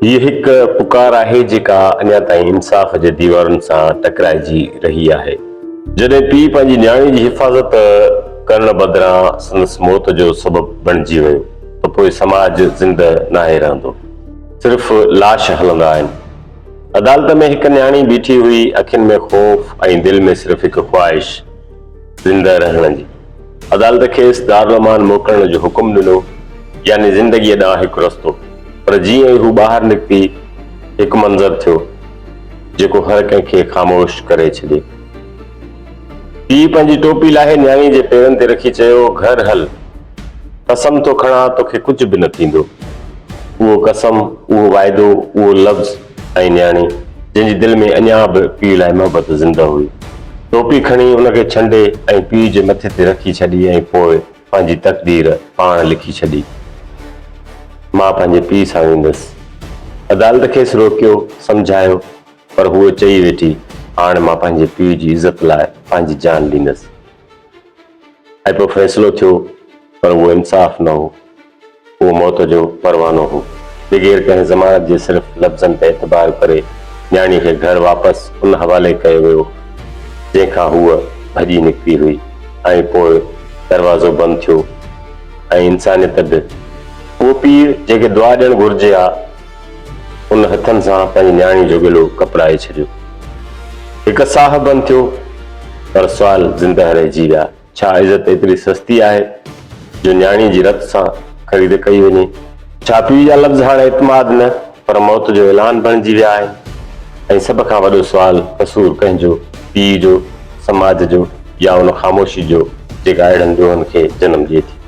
हीअ हिकु पुकार आहे जेका अञा ताईं इंसाफ़ जे दीवारुनि सां टकराइजी रही आहे। जॾहिं पीउ पंहिंजी न्याणी जी हिफ़ाज़त करण बदिरां संदसि मौत जो सबबु बणिजी वियो त पोइ समाज ज़िंद नाहे रहंदो, सिर्फ़ लाश हलंदा आहिनि। अदालत में हिकु न्याणी बीठी हुई, अखियुनि में ख़ौफ़ ऐं दिलि में सिर्फ़ हिकु ख़्वाहिश ज़िंद रहण जी। अदालत खेसि दारुलमान मोकिलण जो हुकुम ॾिनो, यानी ज़िंदगीअ ॾांहुं हिकु रस्तो। पर जीअं ई हू ॿाहिरि निकिती, हिकु मंज़र थियो जेको हर कंहिंखे ख़ामोश करे छॾे। पीउ पंहिंजी टोपी लाहे न्याणी जे पेरनि ते रखी चयो, घर हल, कसम थो खणां तोखे कुझु बि न थींदो। उहो कसम, उहो वाइदो, उहो लफ़्ज़ ऐं न्याणी जंहिंजी दिलि में अञा बि पीउ लाइ मोहबत ज़िंदा हुई। टोपी खणी उनखे छंडे ऐं पीउ जे मथे ते रखी छॾी ऐं पोइ पंहिंजी तक़दीर पाण लिखी छॾी। मां पंहिंजे पीउ सां वेंदसि। अदालत खेसि रोकियो, सम्झायो, पर हूअ चई वेठी, हाणे मां पंहिंजे पीउ जी इज़त लाइ पंहिंजी जान ॾींदसि। ऐं पोइ फ़ैसिलो थियो, पर उहो इंसाफ़ न हो, उहो मौत जो परवानो हो। बग़ैर कंहिं ज़मानत जे सिर्फ़ लफ़्ज़नि ते एतबार करे न्याणी खे घर वापसि उन हवाले कयो वियो जंहिंखां हूअ भॼी निकिती हुई। ऐं पोइ दरवाज़ो बंदि थियो ऐं इंसानियत बि। उहो पीउ जेके दुआ ॾियणु घुरिजे हा, उन हथनि सां पंहिंजी न्याणी जो गिलो कपड़ाए छॾियो। हिकु साह बंदि थियो, पर सुवाल ज़िंदा रहिजी विया। छा इज़त एतिरी सस्ती आहे जो न्याणी जी रत सां ख़रीद कई वञे? छा पीउ जा लफ़्ज़ हाणे इतमाद न, पर मौत जो ऐलान बणिजी विया आहिनि? ऐं सभ खां वॾो सुवाल, कसूर कंहिंजो, पीउ जो, समाज जो, या उन ख़ामोशी जो जेका अहिड़नि ॾोहनि खे जनमु ॾिए थी?